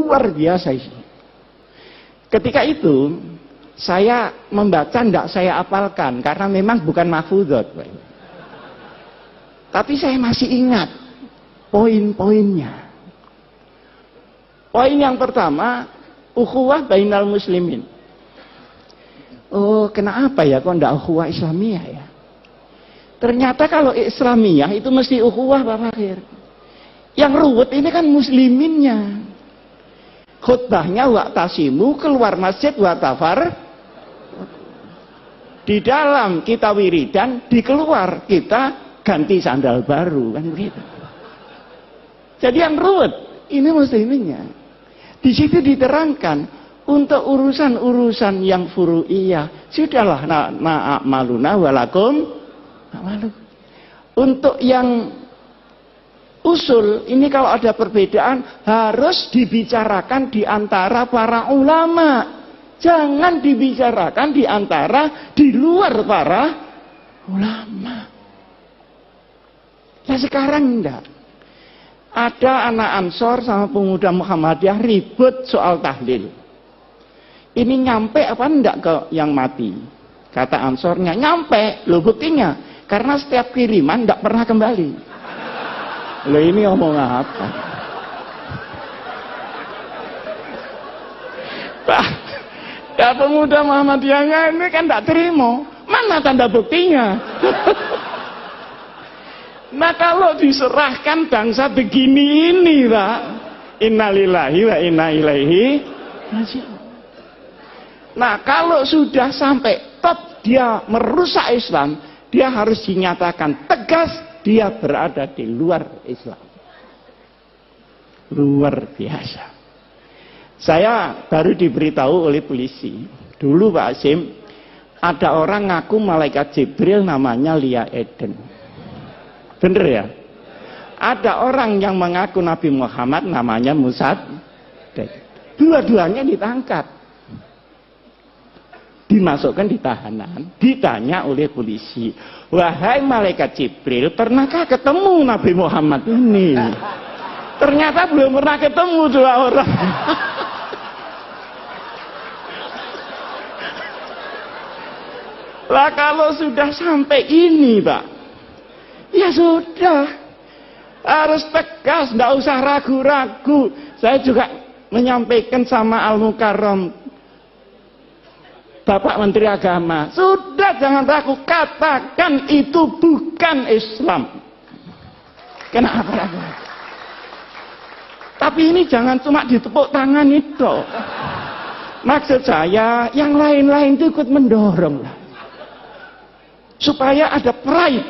luar biasa isi. Ketika itu saya membaca tidak saya apalkan karena memang bukan mahfudhot, tapi saya masih ingat poin-poinnya. Poin yang pertama, ukhuwah bainal muslimin. Oh, kenapa ya kok tidak ukhuwah Islamiyah ya? Ternyata kalau Islamiyah itu mesti ukhuwah Pak Fakhir. Yang ruwet ini kan musliminnya. Khutbahnya wa'tasimu, keluar masjid wa'tafar. Di dalam kita wiridan, di keluar kita ganti sandal baru, kan begitu. Jadi yang ruwet ini musliminnya. Di situ diterangkan untuk urusan-urusan yang furu'iyah, sudahlah na'amaluna walakum na'malu. Untuk yang usul ini kalau ada perbedaan harus dibicarakan di antara para ulama. Jangan dibicarakan di antara di luar para ulama. Nah sekarang enggak. Ada anak Ansor sama pemuda Muhammadiyah ribut soal tahlil. Ini nyampe apa enggak ke yang mati? Kata Ansornya, nyampe. Loh buktinya, karena setiap kiriman enggak pernah kembali. Loh ini ngomong apa? Pak, ya pemuda Muhammadiyahnya ini kan enggak terima. Mana tanda buktinya? Nah kalau diserahkan bangsa begini ini Pak, innalillahi wa inna ilaihi raji'un. Nah kalau sudah sampai top dia merusak Islam, dia harus dinyatakan tegas dia berada di luar Islam. Luar biasa. Saya baru diberitahu oleh polisi. Dulu Pak Asim, ada orang ngaku malaikat Jibril namanya Lia Eden. Bener ya? Ada orang yang mengaku Nabi Muhammad namanya Musad. Dua-duanya ditangkap. Dimasukkan di tahanan. Ditanya oleh polisi. Wahai malaikat Jibril, pernahkah ketemu Nabi Muhammad ini? Ternyata belum pernah ketemu dua orang. Lah kalau sudah sampai ini Pak, ya sudah, harus tegas, tidak usah ragu-ragu. Saya juga menyampaikan sama Al-Mukarram, Bapak Menteri Agama, sudah jangan ragu, katakan itu bukan Islam. Kenapa ragu? Tapi ini jangan cuma ditepuk tangan itu. Maksud saya, yang lain-lain itu ikut mendorong lah. Supaya ada pride.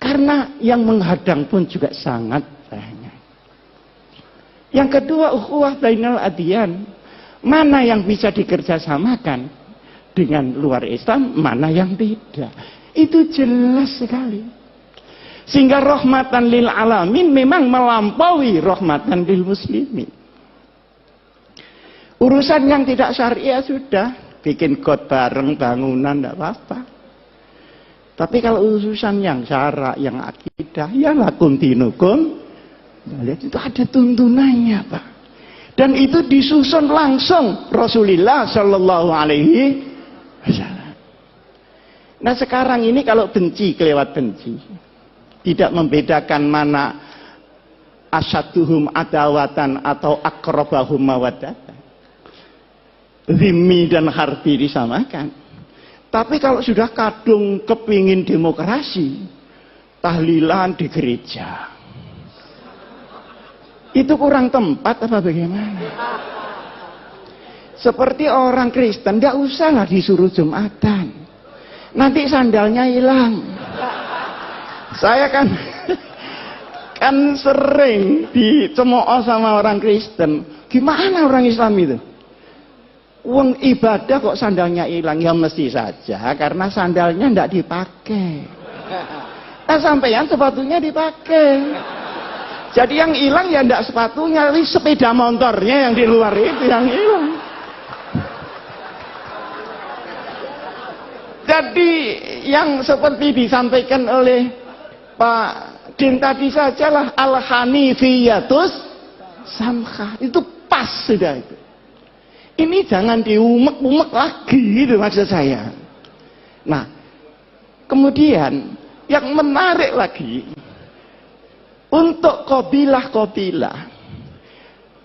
Karena yang menghadang pun juga sangat banyak. Yang kedua, ukhuwah bainal adyan. Mana yang bisa dikerjasamakan dengan luar Islam, mana yang tidak. Itu jelas sekali. Sehingga rahmatan lil alamin memang melampaui rahmatan lil muslimin. Urusan yang tidak syariah sudah. Bikin got bareng, bangunan, tidak apa-apa. Tapi kalau urusan yang syarak, yang akidah, ya lakum dinukum, itu ada tuntunannya Pak. Dan itu disusun langsung Rasulullah Shallallahu Alaihi Wasallam. Nah sekarang ini kalau benci kelewat benci, tidak membedakan mana asyaduhum adawatan atau akrobahum mawaddatan, zimmi dan harbi disamakan. Tapi kalau sudah kadung kepingin demokrasi, tahlilan di gereja, itu kurang tempat apa bagaimana? Seperti orang Kristen, tidak usahlah disuruh Jumatan, nanti sandalnya hilang. Saya kan sering dicemooh sama orang Kristen. Gimana orang Islam itu? Uang ibadah kok sandalnya hilang? Ya mesti saja karena sandalnya tidak dipakai. Nah sampeyan sepatunya dipakai. Jadi yang hilang ya tidak sepatunya, tapi sepeda motornya yang di luar itu yang hilang. Jadi yang seperti disampaikan oleh Pak Din tadi sajalah al-hanifiyatus samha. Itu pas sudah itu. Ini jangan diumek-umek lagi gitu maksud saya. Nah, kemudian yang menarik lagi, untuk qabilah-qabilah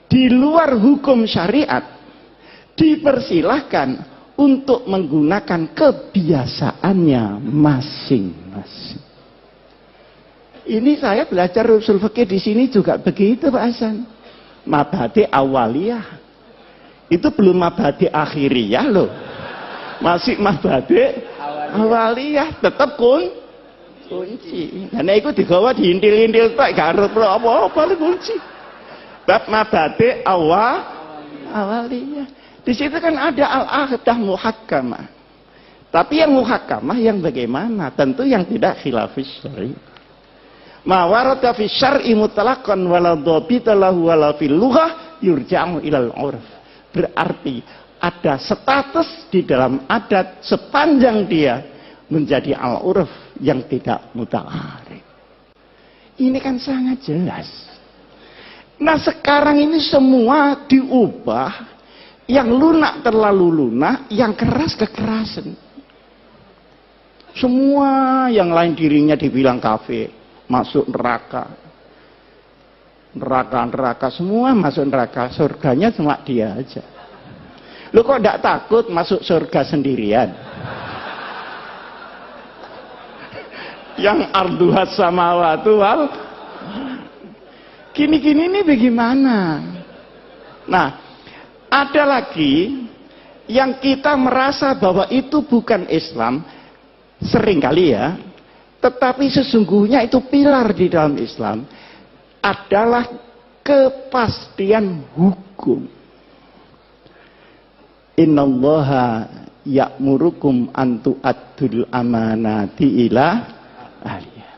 di luar hukum syariat dipersilahkan untuk menggunakan kebiasaannya masing-masing. Ini saya belajar usul fikih di sini juga begitu Pak Hasan. Mabadi awaliyah. Itu belum mabadi akhiriyah loh. Masih mabadi awaliyah, tetap kunci. Karena itu digawa diintil-intil tak garut apa-apa kunci. Bab mabadi awaliyah. Di situ kan ada al-aqdah muhakkamah. Tapi yang muhakkamah yang bagaimana? Tentu yang tidak khilafis syar'i. Ma warada fi syar'i mutlaqan wala dhabita lahu wala fil lughah yurja'u ilal 'urf. Berarti ada status di dalam adat sepanjang dia menjadi al-'urf yang tidak muta'arif. Ini kan sangat jelas. Nah, sekarang ini semua diubah. Yang lunak terlalu lunak, yang keras kekerasan. Semua yang lain dirinya dibilang kafir, masuk neraka. Neraka, semua masuk neraka. Surganya cuma dia aja. Lu kok tidak takut masuk surga sendirian? Yang arduhat samawatu wal. Gini-gini ini bagaimana? Nah, ada lagi yang kita merasa bahwa itu bukan Islam, seringkali ya, tetapi sesungguhnya itu pilar di dalam Islam, adalah kepastian hukum. Innallaha ya'murukum an tu'addul amanati ila ahliha.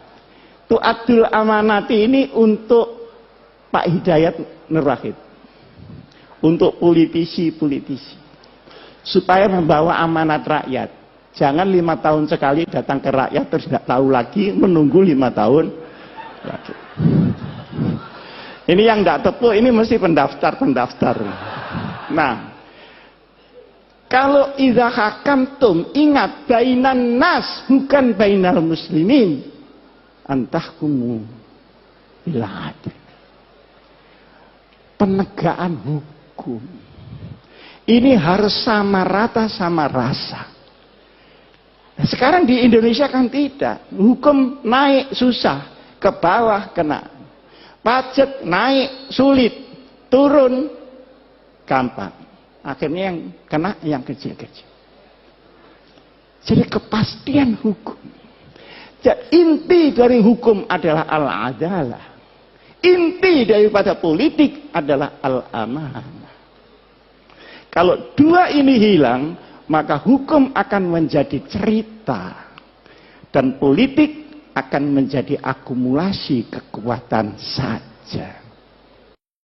Tu'addul amanati ini untuk Pak Hidayat Nur Wahid. Untuk politisi-politisi supaya membawa amanat rakyat. Jangan 5 tahun sekali datang ke rakyat terus nggak tahu lagi, menunggu 5 tahun lagi. Ini yang nggak tepu, ini mesti pendaftar. Nah, kalau idza hakamtum, ingat bainan nas bukan bainal muslimin, antahkumu bil adl. Penegakan hukum ini harus sama rata sama rasa. Nah, sekarang di Indonesia kan tidak. Hukum naik susah, ke bawah kena. Pajak naik sulit, turun gampang. Akhirnya yang kena yang kecil-kecil. Jadi kepastian hukum. Jadi inti dari hukum adalah al-adalah. Inti daripada politik adalah al-amanah. Kalau dua ini hilang, maka hukum akan menjadi cerita. Dan politik akan menjadi akumulasi kekuatan saja.